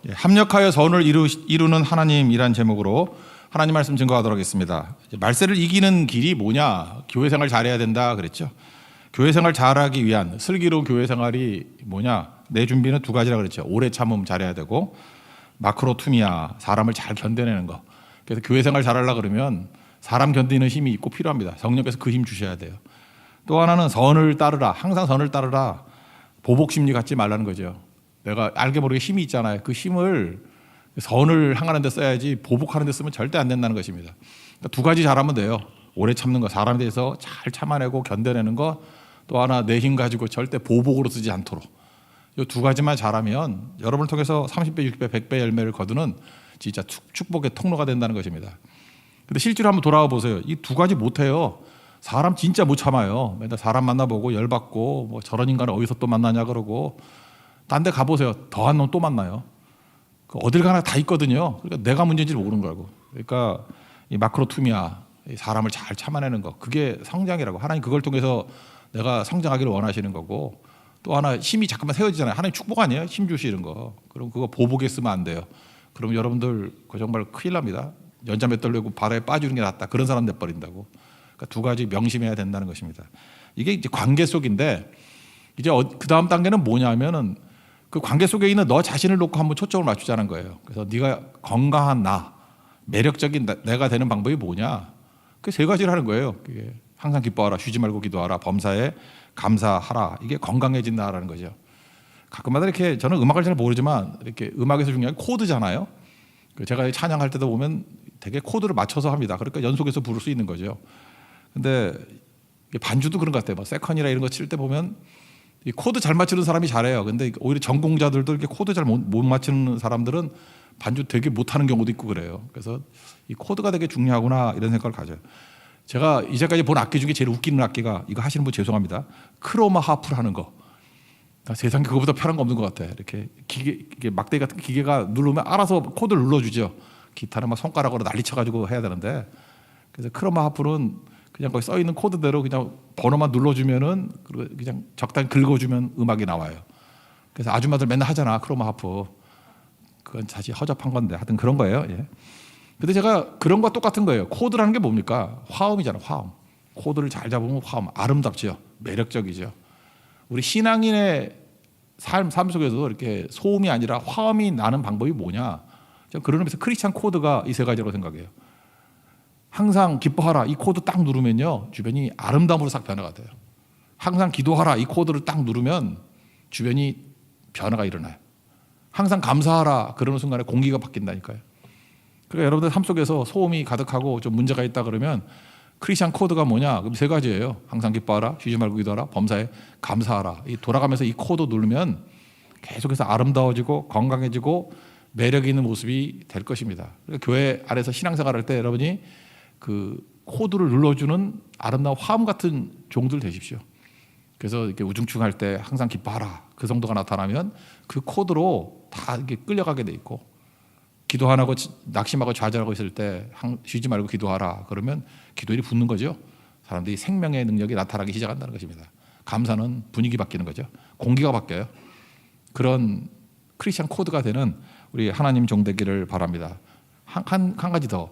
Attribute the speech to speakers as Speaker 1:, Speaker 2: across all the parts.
Speaker 1: 합력하여 선을 이루는 하나님이란 제목으로 하나님 말씀 증거하도록 하겠습니다. 말세를 이기는 길이 뭐냐? 교회 생활 잘해야 된다 그랬죠. 교회 생활 잘하기 위한 슬기로운 교회 생활이 뭐냐? 내 준비는 두 가지라 그랬죠. 오래 참음 잘해야 되고 마크로투미아, 사람을 잘 견뎌내는 거. 그래서 교회 생활 잘하려고 그러면 사람 견디는 힘이 꼭 필요합니다. 성령께서 그 힘 주셔야 돼요. 또 하나는 선을 따르라. 항상 선을 따르라. 보복 심리 갖지 말라는 거죠. 내가 알게 모르게 힘이 있잖아요. 그 힘을 선을 향하는 데 써야지 보복하는 데 쓰면 절대 안 된다는 것입니다. 그러니까 두 가지 잘하면 돼요. 오래 참는 거, 사람에 대해서 잘 참아내고 견뎌내는 거. 또 하나 내 힘 가지고 절대 보복으로 쓰지 않도록. 이 두 가지만 잘하면 여러분을 통해서 30배, 60배, 100배 열매를 거두는 진짜 축복의 통로가 된다는 것입니다. 근데 실제로 한번 돌아와 보세요. 이 두 가지 못해요. 사람 진짜 못 참아요. 맨날 사람 만나보고 열받고 뭐 저런 인간을 어디서 또 만나냐 그러고 딴 데 가보세요. 더한 놈 또 만나요. 어딜 가나 다 있거든요. 그러니까 내가 문제인지 모르는 거고. 그러니까 이 마크로투미아, 사람을 잘 참아내는 거, 그게 성장이라고. 하나님 그걸 통해서 내가 성장하기를 원하시는 거고. 또 하나 힘이 잠깐만 세워지잖아요. 하나님 축복 아니에요? 힘 주시는 거. 그럼 그거 보복에 쓰면 안 돼요. 그럼 여러분들 그 정말 큰일 납니다. 연자 맷돌 내고 바다에 빠지는 게 낫다. 그런 사람 내버린다고. 그러니까 두 가지 명심해야 된다는 것입니다. 이게 이제 관계 속인데 이제 그 다음 단계는 뭐냐면은 그 관계 속에 있는 너 자신을 놓고 한번 초점을 맞추자는 거예요. 그래서 네가 건강한 나, 매력적인 내가 되는 방법이 뭐냐? 그 세 가지를 하는 거예요. 그게 항상 기뻐하라, 쉬지 말고 기도하라, 범사에 감사하라. 이게 건강해진다라는 거죠. 가끔마다 이렇게 저는 음악을 잘 모르지만 이렇게 음악에서 중요한 코드잖아요. 제가 찬양할 때도 보면 되게 코드를 맞춰서 합니다. 그러니까 연속해서 부를 수 있는 거죠. 근데 반주도 그런 것 같아요. 뭐 세컨이라 이런 거 칠 때 보면 이 코드 잘 맞추는 사람이 잘해요. 근데 오히려 전공자들도 이렇게 코드 잘 못 맞추는 사람들은 반주 되게 못하는 경우도 있고 그래요. 그래서 이 코드가 되게 중요하구나 이런 생각을 가져요. 제가 이제까지 본 악기 중에 제일 웃기는 악기가, 이거 하시는 분 죄송합니다, 크로마 하프를 하는 거. 세상에 그거보다 편한 거 없는 것 같아요. 이렇게 이게 막대기 같은 기계가 누르면 알아서 코드를 눌러주죠. 기타는 막 손가락으로 난리 쳐가지고 해야 되는데, 그래서 크로마 하프는 그냥 거기 써 있는 코드대로 그냥 번호만 눌러주면은 그냥 적당히 긁어주면 음악이 나와요. 그래서 아줌마들 맨날 하잖아, 크로마 하프. 그건 사실 허접한 건데 하여튼 그런 거예요. 예. 근데 제가 그런 거와 똑같은 거예요. 코드라는 게 뭡니까? 화음이잖아, 화음. 코드를 잘 잡으면 화음. 아름답죠. 매력적이죠. 우리 신앙인의 삶 속에서도 이렇게 소음이 아니라 화음이 나는 방법이 뭐냐? 저는 그런 의미에서 크리스찬 코드가 이 세 가지라고 생각해요. 항상 기뻐하라, 이 코드 딱 누르면요 주변이 아름다움으로 싹 변화가 돼요. 항상 기도하라, 이 코드를 딱 누르면 주변이 변화가 일어나요. 항상 감사하라, 그러는 순간에 공기가 바뀐다니까요. 그러니까 여러분들 삶 속에서 소음이 가득하고 좀 문제가 있다 그러면 크리스찬 코드가 뭐냐? 그럼 세 가지예요. 항상 기뻐하라, 쉬지 말고 기도하라, 범사에 감사하라. 이 돌아가면서 이 코드 누르면 계속해서 아름다워지고 건강해지고 매력 있는 모습이 될 것입니다. 그러니까 교회 안에서 신앙생활할 때 여러분이 그 코드를 눌러주는 아름다운 화음 같은 종들 되십시오. 그래서 이렇게 우중충할 때 항상 기뻐하라, 그 정도가 나타나면 그 코드로 다 이렇게 끌려가게 돼 있고, 기도 안 하고 낙심하고 좌절하고 있을 때 쉬지 말고 기도하라 그러면 기도일이 붙는 거죠. 사람들이 생명의 능력이 나타나기 시작한다는 것입니다. 감사는 분위기 바뀌는 거죠. 공기가 바뀌어요. 그런 크리스찬 코드가 되는 우리 하나님 종 되기를 바랍니다. 한 가지 더.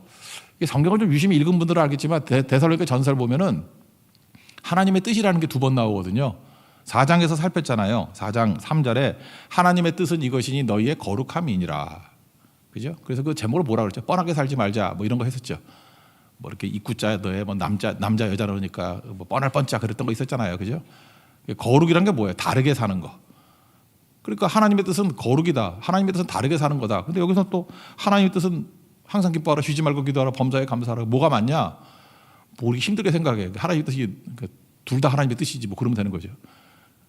Speaker 1: 성경을 좀 유심히 읽은 분들은 알겠지만 데살로니가 전서를 보면은 하나님의 뜻이라는 게 두 번 나오거든요. 4장에서 살폈잖아요. 4장 3절에 하나님의 뜻은 이것이니 너희의 거룩함이니라. 그죠? 그래서 그 제목을 뭐라 그랬죠? 뻔하게 살지 말자 뭐 이런 거 했었죠. 뭐 이렇게 입구자 너의 뭐 남자 여자 그러니까 뭐 뻔할 뻔짜 그랬던 거 있었잖아요. 그죠? 거룩이란 게 뭐예요? 다르게 사는 거. 그러니까 하나님의 뜻은 거룩이다. 하나님의 뜻은 다르게 사는 거다. 근데 여기서 또 하나님의 뜻은 항상 기뻐하라, 쉬지 말고 기도하라, 범사에 감사하라. 뭐가 맞냐? 뭐 우리 힘들게 생각해. 하나님의 뜻이 둘 다 하나님의 뜻이지 뭐 그러면 되는 거죠.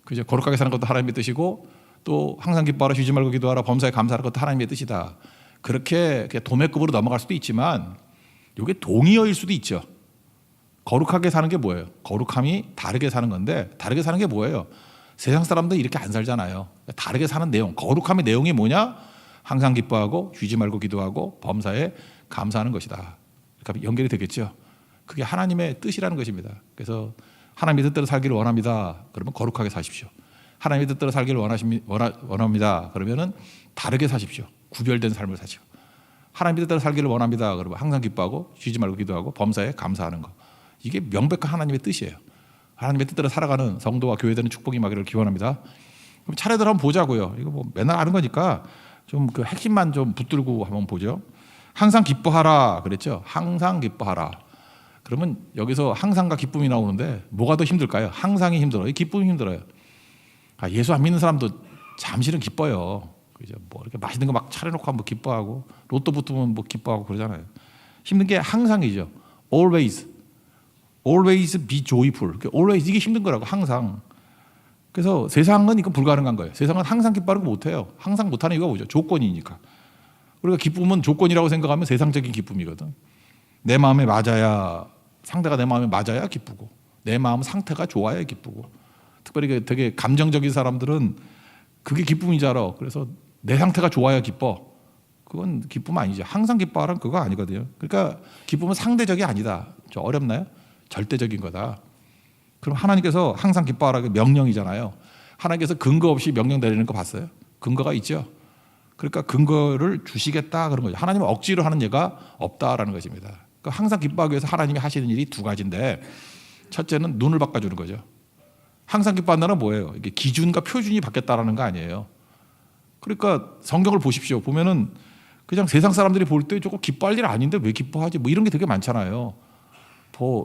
Speaker 1: 그죠? 거룩하게 사는 것도 하나님의 뜻이고 또 항상 기뻐하라, 쉬지 말고 기도하라, 범사에 감사하는 것도 하나님의 뜻이다. 그렇게 도매급으로 넘어갈 수도 있지만 이게 동의어일 수도 있죠. 거룩하게 사는 게 뭐예요? 거룩함이 다르게 사는 건데, 다르게 사는 게 뭐예요? 세상 사람들 이렇게 안 살잖아요. 다르게 사는 내용, 거룩함의 내용이 뭐냐? 항상 기뻐하고 쉬지 말고 기도하고 범사에 감사하는 것이다. 그러니까 연결이 되겠죠. 그게 하나님의 뜻이라는 것입니다. 그래서 하나님의 뜻대로 살기를 원합니다. 그러면 거룩하게 사십시오. 하나님의 뜻대로 살기를 원합니다. 그러면은 다르게 사십시오. 구별된 삶을 사시오. 하나님의 뜻대로 살기를 원합니다. 그러면 항상 기뻐하고 쉬지 말고 기도하고 범사에 감사하는 거. 이게 명백한 하나님의 뜻이에요. 하나님의 뜻대로 살아가는 성도와 교회되는 축복이 임하기를 기원합니다. 그럼 차례대로 한번 보자고요. 이거 뭐 맨날 아는 거니까 좀 그 핵심만 좀 붙들고 한번 보죠. 항상 기뻐하라 그랬죠. 항상 기뻐하라. 그러면 여기서 항상과 기쁨이 나오는데 뭐가 더 힘들까요? 항상이 힘들어요. 기쁨이 힘들어요. 예수 안 믿는 사람도 잠시는 기뻐요. 그죠? 뭐 이렇게 맛있는 거 막 차려놓고 한번 기뻐하고 로또 붙으면 뭐 기뻐하고 그러잖아요. 힘든 게 항상이죠. Always be joyful. Always 이게 힘든 거라고 항상. 그래서 세상은 이건 불가능한 거예요. 세상은 항상 기뻐하는 거 못해요. 항상 못하는 이유가 뭐죠? 조건이니까. 우리가 기쁨은 조건이라고 생각하면 세상적인 기쁨이거든. 내 마음에 맞아야 상대가 내 마음에 맞아야 기쁘고 내 마음 상태가 좋아야 기쁘고 특별히 되게 감정적인 사람들은 그게 기쁨인 줄 알아. 그래서 내 상태가 좋아야 기뻐. 그건 기쁨 아니죠. 항상 기뻐하라는 그거 아니거든요. 그러니까 기쁨은 상대적이 아니다. 좀 어렵나요? 절대적인 거다. 그럼 하나님께서 항상 기뻐하라고 명령이잖아요. 하나님께서 근거 없이 명령 내리는 거 봤어요? 근거가 있죠. 그러니까 근거를 주시겠다 그런 거죠. 하나님은 억지로 하는 예가 없다라는 것입니다. 그러니까 항상 기뻐하기 위해서 하나님이 하시는 일이 두 가지인데 첫째는 눈을 바꿔주는 거죠. 항상 기뻐한다는 뭐예요? 이게 기준과 표준이 바뀌었다라는 거 아니에요. 그러니까 성경을 보십시오. 보면은 그냥 세상 사람들이 볼 때 저거 기뻐할 일 아닌데 왜 기뻐하지? 뭐 이런 게 되게 많잖아요.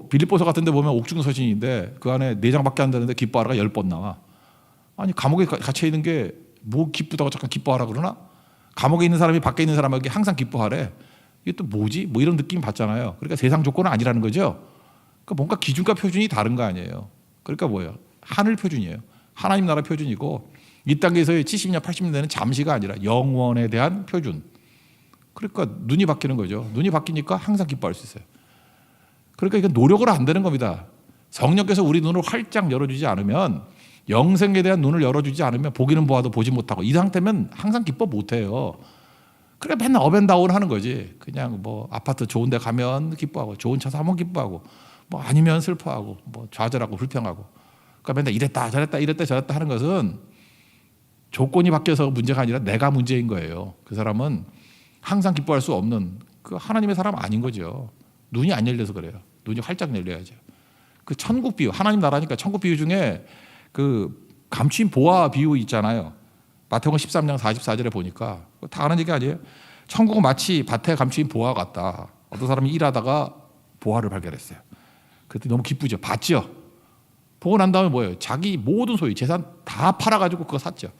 Speaker 1: 빌립보서 같은 데 보면 옥중 서신인데 그 안에 4장밖에 안 되는데 기뻐하라가 10번 나와. 아니 감옥에 갇혀 있는 게 뭐 기쁘다고 잠깐 기뻐하라 그러나? 감옥에 있는 사람이 밖에 있는 사람에게 항상 기뻐하래. 이게 또 뭐지? 뭐 이런 느낌 받잖아요. 그러니까 세상 조건은 아니라는 거죠. 그러니까 뭔가 기준과 표준이 다른 거 아니에요. 그러니까 뭐예요? 하늘 표준이에요. 하나님 나라 표준이고 이 땅에서의 70년, 80년대는 잠시가 아니라 영원에 대한 표준. 그러니까 눈이 바뀌는 거죠. 눈이 바뀌니까 항상 기뻐할 수 있어요. 그러니까 이건 노력으로 안 되는 겁니다. 성령께서 우리 눈을 활짝 열어주지 않으면 영생에 대한 눈을 열어주지 않으면 보기는 보아도 보지 못하고 이 상태면 항상 기뻐 못해요. 그래 맨날 업앤다운 하는 거지. 그냥 뭐 아파트 좋은 데 가면 기뻐하고 좋은 차 사면 기뻐하고 뭐 아니면 슬퍼하고 뭐 좌절하고 불평하고 그러니까 맨날 이랬다 저랬다 이랬다 저랬다 하는 것은 조건이 바뀌어서 문제가 아니라 내가 문제인 거예요. 그 사람은 항상 기뻐할 수 없는 그 하나님의 사람 아닌 거죠. 눈이 안 열려서 그래요. 눈이 활짝 열려야죠. 그 천국 비유, 하나님 나라니까 천국 비유 중에 그 감추인 보화 비유 있잖아요. 마태복음 13장 44절에 보니까 다 아는 얘기 아니에요. 천국은 마치 밭에 감추인 보화 같다. 어떤 사람이 일하다가 보화를 발견했어요. 그때 너무 기쁘죠. 봤죠. 보고 난 다음에 뭐예요? 자기 모든 소유, 재산 다 팔아가지고 그거 샀죠.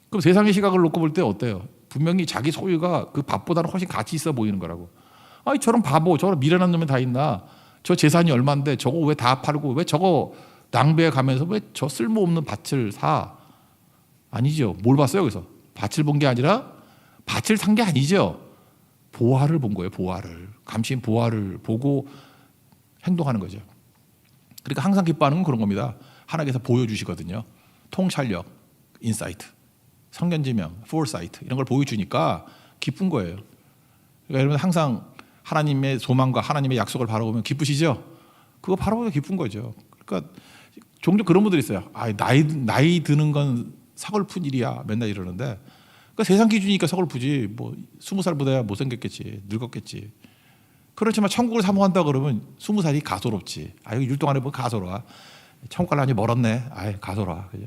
Speaker 1: 그럼 세상의 시각을 놓고 볼 때 어때요? 분명히 자기 소유가 그 밭보다는 훨씬 가치 있어 보이는 거라고. 아니 저런 바보, 저런 미련한 놈이 다 있나? 저 재산이 얼마인데 저거 왜 다 팔고 왜 저거 낭비해 가면서 왜 저 쓸모없는 밭을 사? 아니죠. 뭘 봤어요 그래서? 밭을 본 게 아니라 밭을 산 게 아니죠. 보화를 본 거예요. 보화를. 감추인 보화를 보고 행동하는 거죠. 그러니까 항상 기뻐하는 건 그런 겁니다. 하나님께서 보여주시거든요. 통찰력, 인사이트, 성견지명, 포사이트 이런 걸 보여주니까 기쁜 거예요. 그러니까 여러분 항상 하나님의 소망과 하나님의 약속을 바라보면 기쁘시죠? 그거 바라보면 기쁜 거죠. 그러니까 종종 그런 분들이 있어요. 나이 드는 건 서글픈 일이야. 맨날 이러는데 그러니까 세상 기준이니까 서글프지. 뭐 20살보다야 못생겼겠지. 늙었겠지. 그렇지만 천국을 사모한다 그러면 20살이 가소롭지. 여기 율동안에 보면 가소로워. 천국 가려니 멀었네. 가소로워. 그죠?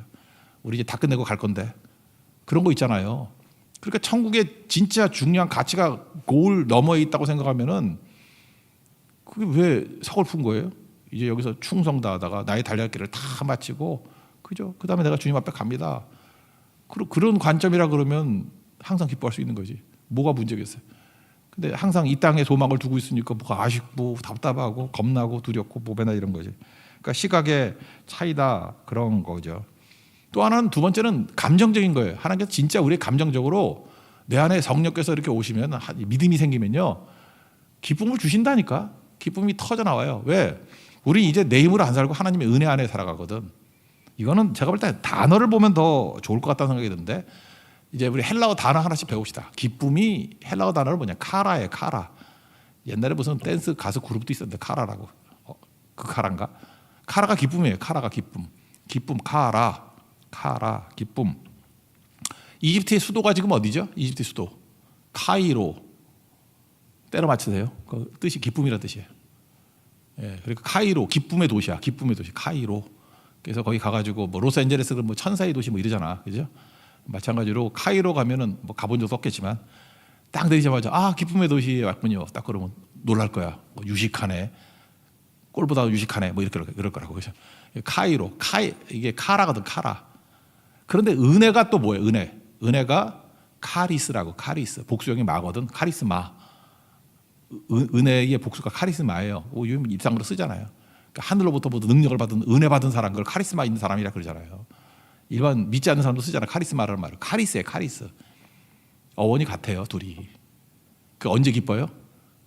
Speaker 1: 우리 이제 다 끝내고 갈 건데. 그런 거 있잖아요. 그러니까 천국에 진짜 중요한 가치가 고을 너머에 있다고 생각하면은 그게 왜 서글픈 거예요? 이제 여기서 충성 다하다가 나의 달려갈 길을 다 마치고 그죠? 그다음에 내가 주님 앞에 갑니다. 그런 관점이라 그러면 항상 기뻐할 수 있는 거지. 뭐가 문제겠어요? 근데 항상 이 땅에 소망을 두고 있으니까 뭐가 아쉽고 답답하고 겁나고 두렵고 뭐 맨날 이런 거지. 그러니까 시각의 차이다 그런 거죠. 또 하나는 두 번째는 감정적인 거예요. 하나님께서 진짜 우리 감정적으로 내 안에 성령께서 이렇게 오시면 믿음이 생기면요 기쁨을 주신다니까. 기쁨이 터져 나와요. 왜? 우리 이제 내 힘으로 안 살고 하나님의 은혜 안에 살아가거든. 이거는 제가 볼 때 단어를 보면 더 좋을 것 같다는 생각이 드는데 이제 우리 헬라어 단어 하나씩 배웁시다. 기쁨이 헬라어 단어를 뭐냐? 카라예요. 카라. 옛날에 무슨 댄스 가수 그룹도 있었는데 카라라고. 그 카라인가? 카라가 기쁨이에요. 카라가 기쁨. 기쁨 카라. 카라, 기쁨. 이집트의 수도가 지금 어디죠? 이집트 수도 카이로. 때려 맞추세요. 그 뜻이 기쁨이라는 뜻이에요. 예, 그러니까 카이로, 기쁨의 도시야. 기쁨의 도시 카이로. 그래서 거기 가가지고 뭐 로스앤젤레스는 뭐 천사의 도시 뭐 이러잖아, 그죠? 마찬가지로 카이로 가면은 뭐 가본 적도 없겠지만 딱 내리자마자 아 기쁨의 도시에 왔군요. 딱 그러면 놀랄 거야. 뭐 유식하네, 꼴보다 유식하네, 뭐 이렇게 그럴 거라고. 그죠? 카이로, 이게 카라거든, 카라. 그런데 은혜가 또 뭐예요? 은혜가 카리스라고. 카리스, 복수형이 마거든. 카리스마. 은혜의 복수가 카리스마예요. 요즘 일상으로 쓰잖아요. 그러니까 하늘로부터 모두 능력을 받은, 은혜 받은 사람, 그걸 카리스마 있는 사람이라 그러잖아요. 일반 믿지 않는 사람도 쓰잖아요. 카리스마라는 말을. 카리스예요, 카리스. 어원이 같아요, 둘이. 그 언제 기뻐요?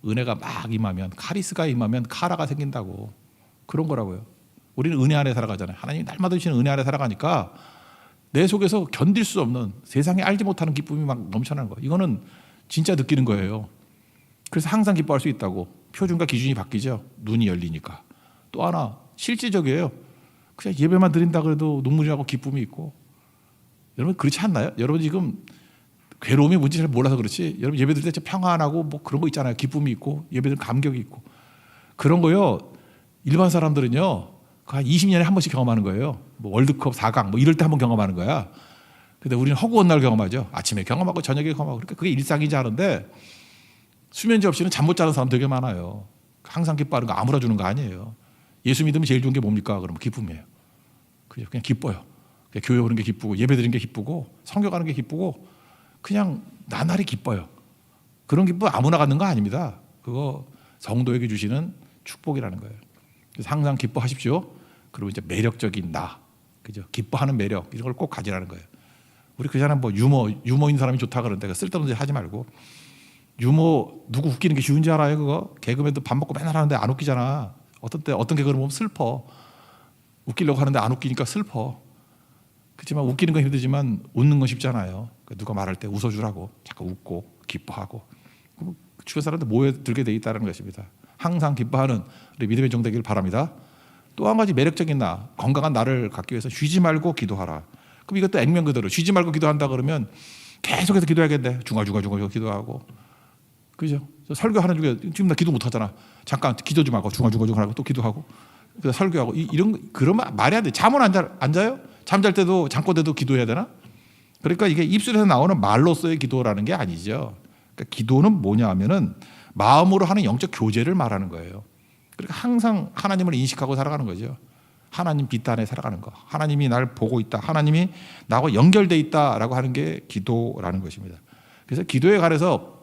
Speaker 1: 은혜가 막 임하면, 카리스가 임하면 카라가 생긴다고. 그런 거라고요. 우리는 은혜 안에 살아가잖아요. 하나님이 날마다 주시는 은혜 안에 살아가니까 내 속에서 견딜 수 없는, 세상에 알지 못하는 기쁨이 막 넘쳐나는 거예요. 이거는 진짜 느끼는 거예요. 그래서 항상 기뻐할 수 있다고. 표준과 기준이 바뀌죠. 눈이 열리니까. 또 하나 실질적이에요. 그냥 예배만 드린다 그래도 눈물이 나고 기쁨이 있고. 여러분 그렇지 않나요? 여러분 지금 괴로움이 뭔지 잘 몰라서 그렇지. 여러분 예배 드릴 때 평안하고 뭐 그런 거 있잖아요. 기쁨이 있고 예배 드리면 감격이 있고. 그런 거요. 일반 사람들은요. 한 20년에 한 번씩 경험하는 거예요. 뭐 월드컵 4강 뭐 이럴 때 한 번 경험하는 거야. 근데 우리는 허구한 날 경험하죠. 아침에 경험하고 저녁에 경험하고. 그러니까 그게 일상이지 않은데 수면제 없이는 잠 못 자는 사람 되게 많아요. 항상 기뻐하는 거 아무나 주는 거 아니에요. 예수 믿으면 제일 좋은 게 뭡니까? 그러면 기쁨이에요. 그냥 기뻐요. 그냥 교회 오는 게 기쁘고 예배 드리는 게 기쁘고 성경 가는 게 기쁘고 그냥 나날이 기뻐요. 그런 기쁨 아무나 갖는 거 아닙니다. 그거 성도에게 주시는 축복이라는 거예요. 그래서 항상 기뻐하십시오. 그리고 이제 매력적인 나, 그죠? 기뻐하는 매력 이런 걸 꼭 가지라는 거예요. 우리 그잖아 뭐 유머인 사람이 좋다 그러는데 쓸데없는 짓 하지 말고. 유머 누구 웃기는 게 쉬운지 알아요? 그거 개그맨도 밥 먹고 맨날 하는데 안 웃기잖아. 어떤 때 어떤 개그를 보면 슬퍼. 웃기려고 하는데 안 웃기니까 슬퍼. 그렇지만 웃기는 건 힘들지만 웃는 건 쉽잖아요. 누가 말할 때 웃어주라고 자꾸 웃고 기뻐하고 주변 사람들 모여들게 돼 있다는 것입니다. 항상 기뻐하는 우리 믿음의 종 되기를 바랍니다. 또 한 가지 매력적인 나, 건강한 나를 갖기 위해서 쉬지 말고 기도하라. 그럼 이것도 액면 그대로 쉬지 말고 기도한다 그러면 계속해서 기도해야겠네. 중얼중얼 기도하고. 그죠? 설교하는 중에 지금 나 기도 못 하잖아. 잠깐 기도 좀 하고 중얼중얼 하고 또 기도하고 그래서 설교하고 이런 그러면 말이 안 돼. 잠은 안 자요? 잠잘 때도 잠꼬 때도 기도해야 되나? 그러니까 이게 입술에서 나오는 말로서의 기도라는 게 아니죠. 그러니까 기도는 뭐냐 하면은 마음으로 하는 영적 교제를 말하는 거예요. 그러니까 항상 하나님을 인식하고 살아가는 거죠. 하나님 빛 안에 살아가는 거. 하나님이 날 보고 있다. 하나님이 나하고 연결돼 있다라고 하는 게 기도라는 것입니다. 그래서 기도에 관해서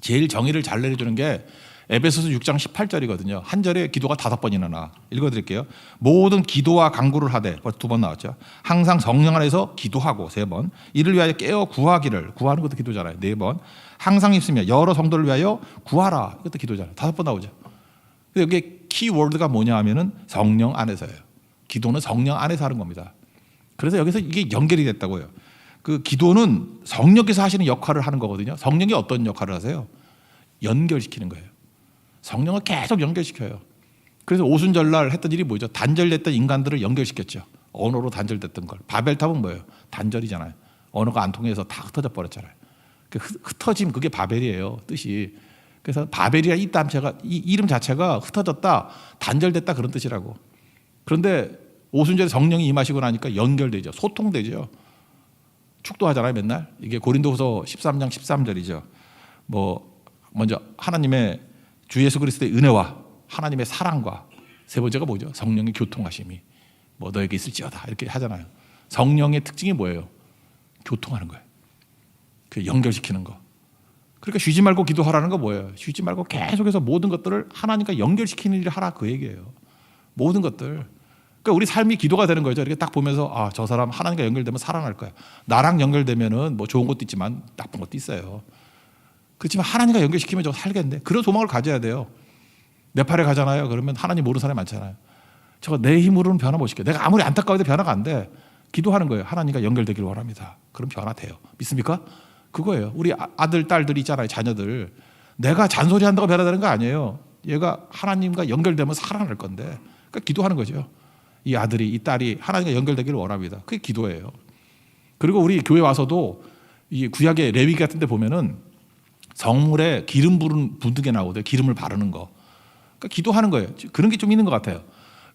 Speaker 1: 제일 정의를 잘 내려주는 게 에베소서 6장 18절이거든요. 한 절에 기도가 5번이나 나와. 읽어드릴게요. 모든 기도와 간구를 하되 2번 나왔죠. 항상 성령 안에서 기도하고 3번. 이를 위하여 깨어 구하기를. 구하는 것도 기도잖아요. 4번. 항상 있으며 여러 성도를 위하여 구하라. 이것도 기도잖아요. 5번 나오죠. 여기 키워드가 뭐냐 하면은 성령 안에서예요. 기도는 성령 안에서 하는 겁니다. 그래서 여기서 이게 연결이 됐다고요. 그 기도는 성령께서 하시는 역할을 하는 거거든요. 성령이 어떤 역할을 하세요? 연결시키는 거예요. 성령을 계속 연결시켜요. 그래서 오순절날 했던 일이 뭐죠? 단절됐던 인간들을 연결시켰죠. 언어로 단절됐던 걸. 바벨탑은 뭐예요? 단절이잖아요. 언어가 안 통해서 다 흩어져 버렸잖아요. 흩어짐 그게 바벨이에요. 뜻이. 그래서 바벨이라 이 이름 자체가 흩어졌다, 단절됐다 그런 뜻이라고. 그런데 오순절에 성령이 임하시고 나니까 연결되죠. 소통되죠. 축도하잖아요, 맨날. 이게 고린도후서 13장 13절이죠. 뭐 먼저 하나님의 주 예수 그리스도의 은혜와 하나님의 사랑과 세 번째가 뭐죠? 성령의 교통하심이 뭐 너에게 있을지어다 이렇게 하잖아요. 성령의 특징이 뭐예요? 교통하는 거예요. 그 연결시키는 거. 그러니까 쉬지 말고 기도하라는 거 뭐예요? 쉬지 말고 계속해서 모든 것들을 하나님과 연결시키는 일을 하라 그 얘기예요. 모든 것들. 그러니까 우리 삶이 기도가 되는 거죠. 이렇게 딱 보면서 아, 저 사람 하나님과 연결되면 살아날 거야. 나랑 연결되면은 뭐 좋은 것도 있지만 나쁜 것도 있어요. 그렇지만 하나님과 연결시키면 저 살겠네. 그런 소망을 가져야 돼요. 네팔에 가잖아요. 그러면 하나님 모르는 사람이 많잖아요. 저거 내 힘으로는 변화 못 시켜. 내가 아무리 안타까워도 변화가 안 돼. 기도하는 거예요. 하나님과 연결되기를 원합니다. 그럼 변화돼요. 믿습니까? 그거예요. 우리 아들, 딸들 있잖아요. 자녀들. 내가 잔소리한다고 변화되는 거 아니에요. 얘가 하나님과 연결되면 살아날 건데. 그러니까 기도하는 거죠. 이 아들이 이 딸이 하나님과 연결되기를 원합니다. 그게 기도예요. 그리고 우리 교회 와서도 이 구약의 레위 같은 데 보면은 성물에 기름 붓는 게 나오거든요. 기름을 바르는 거. 그러니까 기도하는 거예요. 그런 게 좀 있는 것 같아요.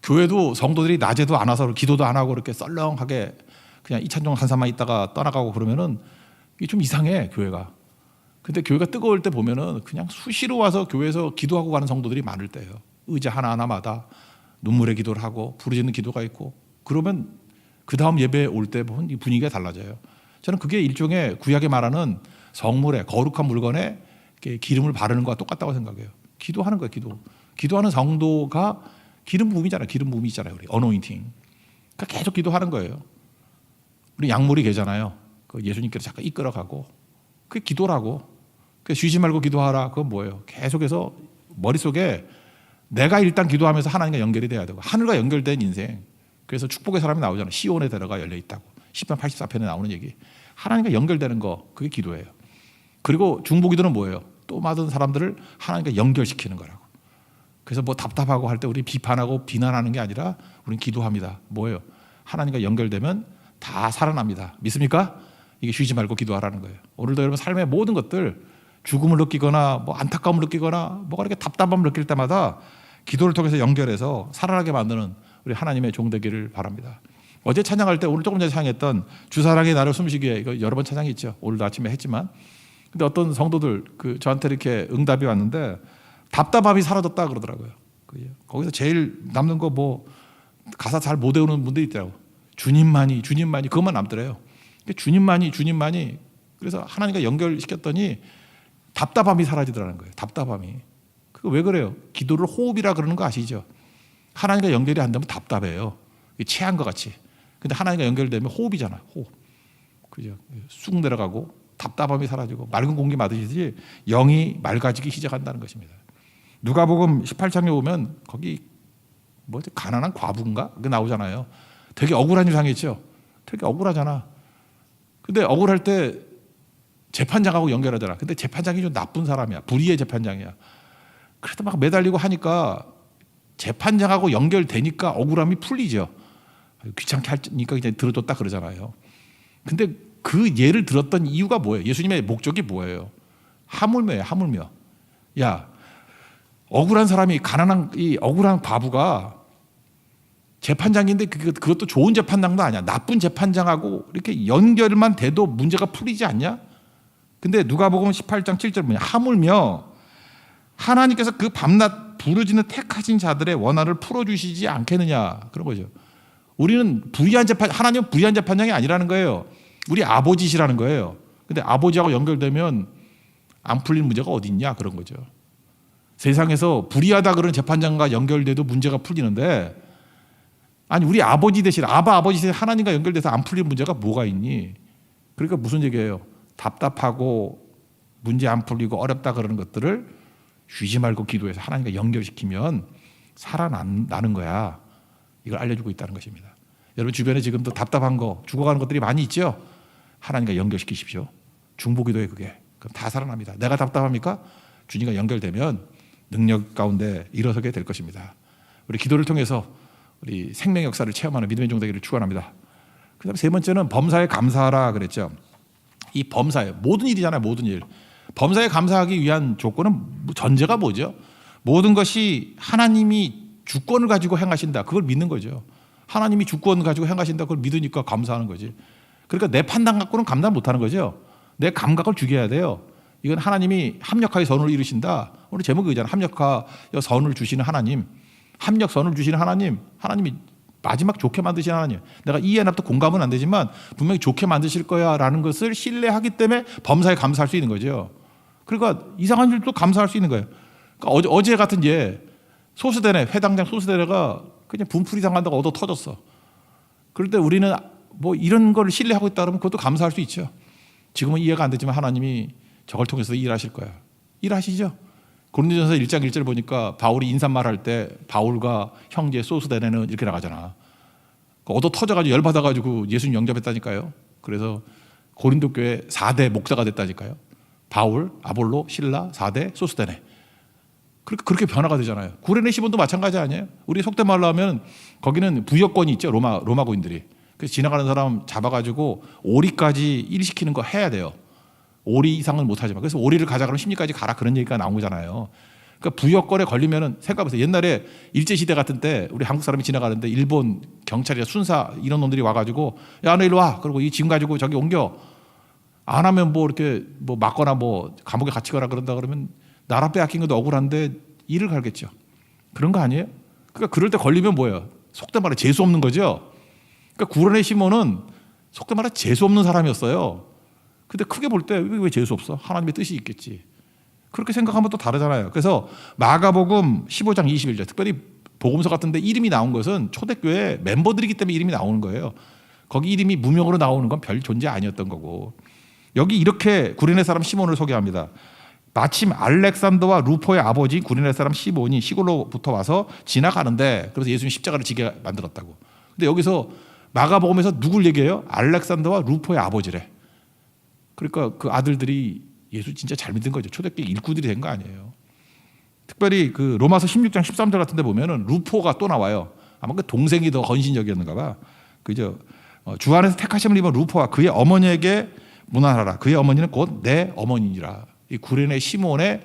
Speaker 1: 교회도 성도들이 낮에도 안 와서 기도도 안 하고 이렇게 썰렁하게 그냥 이찬종 한사만 있다가 떠나가고 그러면은 이게 좀 이상해, 교회가. 근데 교회가 뜨거울 때 보면은 그냥 수시로 와서 교회에서 기도하고 가는 성도들이 많을 때예요. 의자 하나하나마다 눈물의 기도를 하고 부르짖는 기도가 있고, 그러면 그 다음 예배 올 때 보면 이 분위기가 달라져요. 저는 그게 일종의 구약에 말하는 성물에, 거룩한 물건에 기름을 바르는 것과 똑같다고 생각해요. 기도하는 거예요. 기도하는 성도가 기름 부음이잖아요. 기름 부음이 있잖아요. 우리 어노인팅. 그러니까 계속 기도하는 거예요. 우리 약물이 계잖아요. 그 예수님께서 잠깐 이끌어가고, 그게 기도라고. 그 쉬지 말고 기도하라. 그건 뭐예요? 계속해서 머릿속에 내가 일단 기도하면서 하나님과 연결이 돼야 되고, 하늘과 연결된 인생. 그래서 축복의 사람이 나오잖아요. 시온의 대로가 열려 있다고. 10편 84편에 나오는 얘기. 하나님과 연결되는 거, 그게 기도예요. 그리고 중보기도는 뭐예요? 또 많은 사람들을 하나님과 연결시키는 거라고. 그래서 뭐 답답하고 할 때 우리 비판하고 비난하는 게 아니라 우리는 기도합니다. 뭐예요? 하나님과 연결되면 다 살아납니다. 믿습니까? 이게 쉬지 말고 기도하라는 거예요. 오늘도 여러분 삶의 모든 것들, 죽음을 느끼거나 뭐 안타까움을 느끼거나 뭐가 이렇게 답답함을 느낄 때마다 기도를 통해서 연결해서 살아나게 만드는 우리 하나님의 종 되기를 바랍니다. 어제 찬양할 때, 오늘 조금 전에 찬양했던 주사랑이 나를 숨쉬게, 이거 여러 번 찬양했죠. 오늘도 아침에 했지만. 근데 어떤 성도들 저한테 이렇게 응답이 왔는데 답답함이 사라졌다 그러더라고요. 거기서 제일 남는 거 뭐 가사 잘 못 외우는 분들이 있더라고요. 주님만이 그것만 남더래요. 주님만이 그래서 하나님과 연결시켰더니 답답함이 사라지더라는 거예요. 답답함이. 그거 왜 그래요? 기도를 호흡이라 그러는 거 아시죠? 하나님과 연결이 안 되면 답답해요. 체한 것 같이. 근데 하나님과 연결되면 호흡이잖아. 호흡. 그죠? 쑥 내려가고 답답함이 사라지고 맑은 공기 맞으시듯이 영이 맑아지기 시작한다는 것입니다. 누가복음 18장에 보면 거기 뭐지? 가난한 과부인가? 그게 나오잖아요. 되게 억울한 일 당했죠. 되게 억울하잖아. 근데 억울할 때 재판장하고 연결하잖아. 근데 재판장이 좀 나쁜 사람이야. 불의의 재판장이야. 그래도 막 매달리고 하니까 재판장하고 연결되니까 억울함이 풀리죠. 귀찮게 하니까 그냥 들어줬다 그러잖아요. 근데 그 예를 들었던 이유가 뭐예요? 예수님의 목적이 뭐예요? 하물며예요. 하물며. 야, 억울한 사람이, 이 억울한 과부가 재판장인데 그것도 좋은 재판장도 아니야. 나쁜 재판장하고 이렇게 연결만 돼도 문제가 풀리지 않냐? 근데 누가복음 18장 7절 뭐냐? 하물며 하나님께서 그 밤낮 부르짖는 택하신 자들의 원한을 풀어주시지 않겠느냐, 그런 거죠. 우리는 하나님은 불의한 재판장이 아니라는 거예요. 우리 아버지시라는 거예요. 근데 아버지하고 연결되면 안 풀린 문제가 어디 있냐, 그런 거죠. 세상에서 불의하다 그러는 재판장과 연결돼도 문제가 풀리는데, 아니 우리 아버지 대신 아버지 대신 하나님과 연결돼서 안 풀린 문제가 뭐가 있니? 그러니까 무슨 얘기예요? 답답하고 문제 안 풀리고 어렵다 그러는 것들을 쉬지 말고 기도해서 하나님과 연결시키면 살아나는 거야. 이걸 알려주고 있다는 것입니다. 여러분 주변에 지금도 답답한 거, 죽어가는 것들이 많이 있죠? 하나님과 연결시키십시오. 중보기도에 그게. 그럼 다 살아납니다. 내가 답답합니까? 주님과 연결되면 능력 가운데 일어서게 될 것입니다. 우리 기도를 통해서 우리 생명 역사를 체험하는 믿음의 종 되기를 축원합니다. 그다음에 세 번째는 범사에 감사하라 그랬죠. 이 범사에 모든 일이잖아요. 모든 일. 범사에 감사하기 위한 조건은 전제가 뭐죠? 모든 것이 하나님이 주권을 가지고 행하신다. 그걸 믿는 거죠. 하나님이 주권 가지고 행하신다. 그걸 믿으니까 감사하는 거지. 그러니까 내 판단 갖고는 감당 못하는 거죠. 내 감각을 죽여야 돼요. 이건 하나님이 합력하여 선을 이루신다. 오늘 제목이 그잖아요. 합력하여 선을 주시는 하나님. 합력선을 주시는 하나님. 하나님이 마지막 좋게 만드시는 하나님. 내가 이해나도 공감은 안 되지만 분명히 좋게 만드실 거야 라는 것을 신뢰하기 때문에 범사에 감사할 수 있는 거죠. 그러니까 이상한 일도 감사할 수 있는 거예요. 그러니까 어제 같은 소수대네, 회당장 소수대네가 그냥 분풀이 당한다고 얻어 터졌어. 그럴 때 우리는 뭐 이런 걸 신뢰하고 있다 그러면 그것도 감사할 수 있죠. 지금은 이해가 안 되지만 하나님이 저걸 통해서 일하실 거야. 일하시죠. 고린도전서 1장 1절 보니까 바울이 인사말 할 때 바울과 형제 소수대네는 이렇게 나가잖아. 얻어 터져가지고 열받아가지고 예수님 영접했다니까요. 그래서 고린도 교회 4대 목사가 됐다니까요. 바울, 아볼로, 실라, 4대 소수대네. 그렇게 변화가 되잖아요. 구레네 시몬도 마찬가지 아니에요? 우리 속된 말로 하면 거기는 부여권이 있죠. 로마고인들이. 그래서 지나가는 사람 잡아가지고 오리까지 일시키는 거 해야 돼요. 오리 이상은 못하지만. 그래서 오리를 가자 그러면 심리까지 가라 그런 얘기가 나온 거잖아요. 그러니까 부여권에 걸리면은 생각해보세요. 옛날에 일제시대 같은 때 우리 한국 사람이 지나가는데 일본 경찰이나 순사 이런 놈들이 와가지고 야, 너 일로 와. 그리고 이 짐 가지고 저기 옮겨. 안 하면 뭐 이렇게 뭐 맞거나 뭐 감옥에 갇히거나 그런다 그러면 나라 빼앗긴 것도 억울한데 일을 갈겠죠. 그런 거 아니에요? 그러니까 그럴 때 걸리면 뭐예요? 속된 말에 재수 없는 거죠. 그러니까 구레네 시몬은 속된 말에 재수 없는 사람이었어요. 근데 크게 볼 때 왜 재수 없어? 하나님의 뜻이 있겠지. 그렇게 생각하면 또 다르잖아요. 그래서 마가복음 15장 21절 특별히 복음서 같은데 이름이 나온 것은 초대교회 멤버들이기 때문에 이름이 나오는 거예요. 거기 이름이 무명으로 나오는 건 별 존재 아니었던 거고. 여기 이렇게 구레네 사람 시몬을 소개합니다. 마침 알렉산더와 루포의 아버지 구레네 사람 시몬이 시골로부터 와서 지나가는데 그래서 예수님 십자가를 지게 만들었다고. 근데 여기서 마가복음에서 누굴 얘기해요? 알렉산더와 루포의 아버지래. 그러니까 그 아들들이 예수 진짜 잘 믿은 거죠. 초대교회 일꾼들이 된 거 아니에요. 특별히 그 로마서 16장 13절 같은 데 보면은 루포가 또 나와요. 아마 그 동생이 더 헌신적이었는가 봐. 그죠? 주 안에서 택하심을 입은 루포와 그의 어머니에게 문안하라. 그의 어머니는 곧 내 어머니니라. 이 구레네 시몬의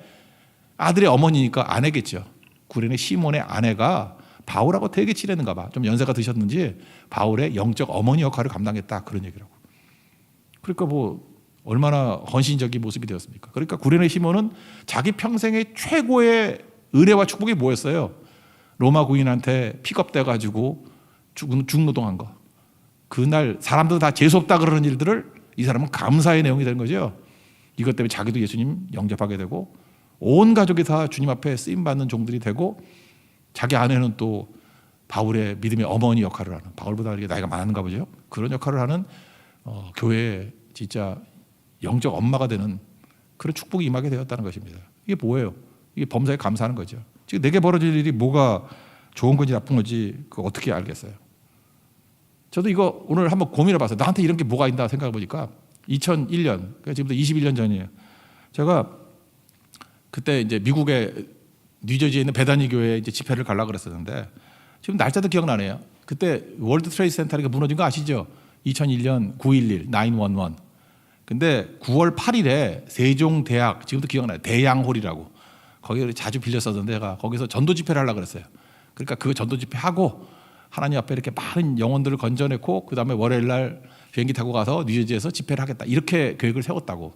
Speaker 1: 아들의 어머니니까 아내겠죠. 구레네 시몬의 아내가 바울하고 되게 친했는가 봐. 좀 연세가 드셨는지 바울의 영적 어머니 역할을 감당했다. 그런 얘기라고. 그러니까 뭐 얼마나 헌신적인 모습이 되었습니까? 그러니까 구레네 시몬은 자기 평생의 최고의 은혜와 축복이 뭐였어요? 로마 군인한테 픽업돼 가지고 중노동한 거. 그날 사람들 다 재수없다 그러는 일들을 이 사람은 감사의 내용이 되는 거죠. 이것 때문에 자기도 예수님 영접하게 되고 온 가족이 다 주님 앞에 쓰임받는 종들이 되고 자기 아내는 또 바울의 믿음의 어머니 역할을 하는, 바울보다 나이가 많은가 보죠. 그런 역할을 하는 교회의 진짜 영적 엄마가 되는 그런 축복이 임하게 되었다는 것입니다. 이게 뭐예요? 이게 범사에 감사하는 거죠. 지금 내게 벌어질 일이 뭐가 좋은 건지 나쁜 건지 그거 어떻게 알겠어요? 저도 이거 오늘 한번 고민해 봤어요. 나한테 이런 게 뭐가 있나 생각해 보니까 2001년, 그러니까 지금부터 21년 전이에요. 제가 그때 이제 미국의 뉴저지에 있는 베다니 교회에 이제 집회를 가려고 그랬었는데 지금 날짜도 기억나네요. 그때 월드 트레이드 센터가 무너진 거 아시죠? 2001년 9.11, 9.11. 근데 9월 8일에 세종대학, 지금도 기억나요. 대양홀이라고. 거기를 자주 빌렸었는데 제가 거기서 전도 집회를 하려고 그랬어요. 그러니까 그 전도 집회하고 하나님 앞에 이렇게 많은 영혼들을 건져내고 그 다음에 월요일 날 비행기 타고 가서 뉴저지에서 집회를 하겠다. 이렇게 계획을 세웠다고.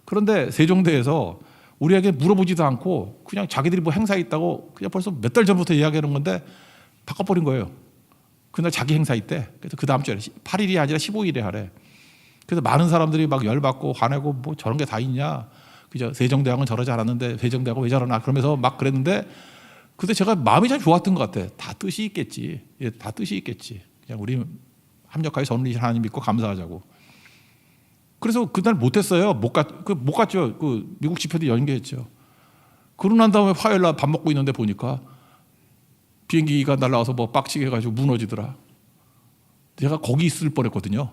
Speaker 1: 그런데 세종대에서 우리에게 물어보지도 않고 그냥 자기들이 뭐 행사 있다고 그냥 벌써 몇 달 전부터 이야기하는 건데 바꿔버린 거예요. 그날 자기 행사 있대. 그래서 그 다음 주에 8일이 아니라 15일에 하래. 그래서 많은 사람들이 막 열받고 화내고 뭐 저런 게 다 있냐. 그죠? 세종대왕은 저러지 않았는데 세종대왕은 왜 저러나 그러면서 막 그랬는데 그때 제가 마음이 참 좋았던 것 같아. 다 뜻이 있겠지. 예, 다 뜻이 있겠지. 그냥 우리 합력하여 선을 하나님 믿고 감사하자고. 그래서 그날 못했어요. 못 갔죠. 그 미국 집회도 연기했죠. 그러고 난 다음에 화요일 날 밥 먹고 있는데 보니까 비행기가 날라와서 뭐 빡치게 해가지고 무너지더라. 제가 거기 있을 뻔했거든요.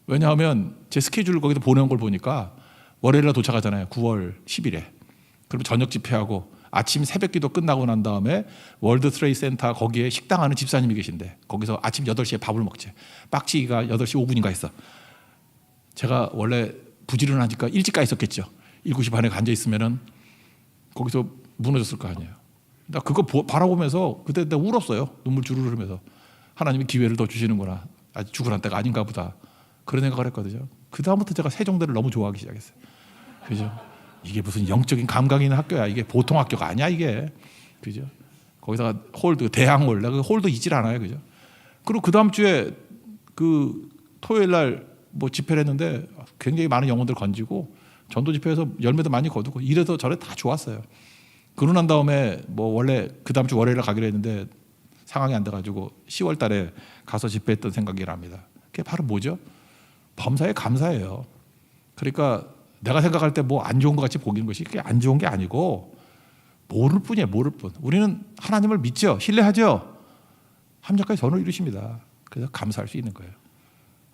Speaker 1: 왜냐하면 제 스케줄을 거기서 보내온 걸 보니까 월요일 날 도착하잖아요. 9월 10일에. 그리고 저녁 집회하고 아침 새벽 기도 끝나고 난 다음에 월드 트레이드 센터 거기에 식당 하는 집사님이 계신데 거기서 아침 8시에 밥을 먹지. 빡치기가 8시 5분인가 했어. 제가 원래 부지런하니까 일찍 가 있었겠죠. 7시 반에 앉아 있으면은 거기서 무너졌을 거 아니에요. 나 그거 바라보면서 그때 내가 울었어요. 눈물 주르르 흐르면서 하나님이 기회를 더 주시는구나. 아직 죽으란 때가 아닌가 보다. 그런 생각을 했거든요. 그 다음부터 제가 세종대를 너무 좋아하기 시작했어요. 그죠? 이게 무슨 영적인 감각이 있는 학교야. 이게 보통 학교가 아니야 이게. 그죠? 거기다가 홀도 대항홀. 내가 그 홀도 잊질 않아요. 그죠? 그리고 그 다음 주에 그 토요일 날 뭐 집회를 했는데 굉장히 많은 영혼들 건지고 전도 집회에서 열매도 많이 거두고 이래서 저래 다 좋았어요. 그러고 난 다음에 뭐 원래 그 다음 주 월요일에 가기로 했는데 상황이 안 돼가지고 10월 달에 가서 집회했던 생각이 납니다. 그게 바로 뭐죠? 범사에 감사해요. 그러니까 내가 생각할 때 뭐 안 좋은 것 같이 보이는 것이 그게 안 좋은 게 아니고 모를 뿐이에요. 모를 뿐. 우리는 하나님을 믿죠. 신뢰하죠. 합력하여 선을 이루십니다. 그래서 감사할 수 있는 거예요.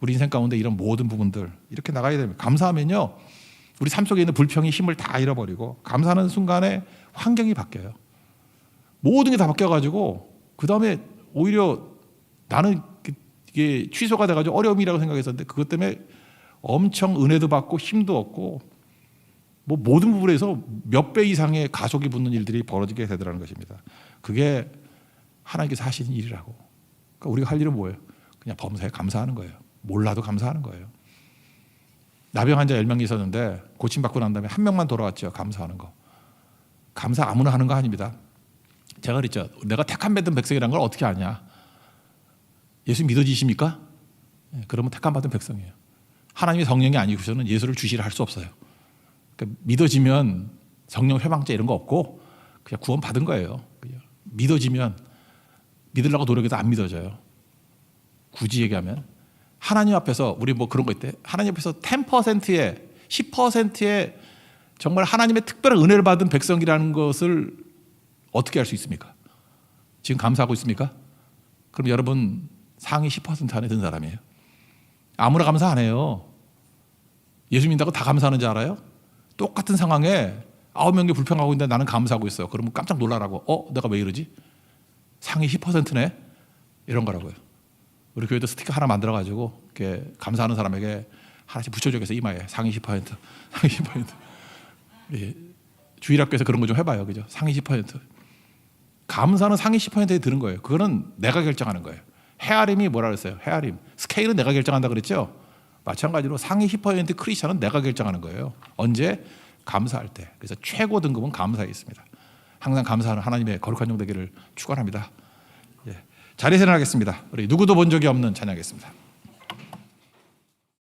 Speaker 1: 우리 인생 가운데 이런 모든 부분들 이렇게 나가야 됩니다. 감사하면요. 우리 삶 속에 있는 불평이 힘을 다 잃어버리고 감사하는 순간에 환경이 바뀌어요. 모든 게 다 바뀌어가지고 그 다음에 오히려 나는 이게 취소가 돼가지고 어려움이라고 생각했었는데 그것 때문에 엄청 은혜도 받고 힘도 얻고 뭐 모든 부분에서 몇 배 이상의 가속이 붙는 일들이 벌어지게 되더라는 것입니다. 그게 하나님께서 하시는 일이라고. 그러니까 우리가 할 일은 뭐예요? 그냥 범사에 감사하는 거예요. 몰라도 감사하는 거예요. 나병 환자 10명이 있었는데 고침받고 난 다음에 한 명만 돌아왔죠. 감사하는 거. 감사 아무나 하는 거 아닙니다. 제가 그랬죠. 내가 택함 받은 백성이라는 걸 어떻게 아냐? 예수 믿어지십니까? 그러면 택함 받은 백성이에요. 하나님의 성령이 아니고서는 예수를 주시라 할 수 없어요. 그러니까 믿어지면 성령 회방죄 이런 거 없고 그냥 구원 받은 거예요. 그냥 믿어지면 믿으려고 노력해도 안 믿어져요. 굳이 얘기하면 하나님 앞에서 우리 뭐 그런 거 있대. 하나님 앞에서 10%의 10%의 정말 하나님의 특별한 은혜를 받은 백성이라는 것을 어떻게 할 수 있습니까? 지금 감사하고 있습니까? 그럼 여러분 상위 10% 안에 든 사람이에요. 아무나 감사 안 해요. 예수 믿는다고 다 감사하는 줄 알아요? 똑같은 상황에 9명이 불평하고 있는데 나는 감사하고 있어요. 그러면 깜짝 놀라라고. 내가 왜 이러지? 상위 10%네? 이런 거라고요. 우리 교회도 스티커 하나 만들어가지고 이렇게 감사하는 사람에게 하나씩 붙여줘서 이마에 상위 10%, 상위 10%. 예. 주일학교에서 그런 거 좀 해봐요. 그죠? 상위 10%. 감사는 상위 10%에 드는 거예요. 그거는 내가 결정하는 거예요. 헤아림이 뭐라 그랬어요? 헤아림. 스케일은 내가 결정한다 그랬죠? 마찬가지로 상위 10% 크리스천은 내가 결정하는 거예요. 언제? 감사할 때. 그래서 최고 등급은 감사에 있습니다. 항상 감사하는 하나님의 거룩한 종 되기를 축원합니다. 예. 자리에서 일어나겠습니다. 우리 누구도 본 적이 없는 찬양하겠습니다.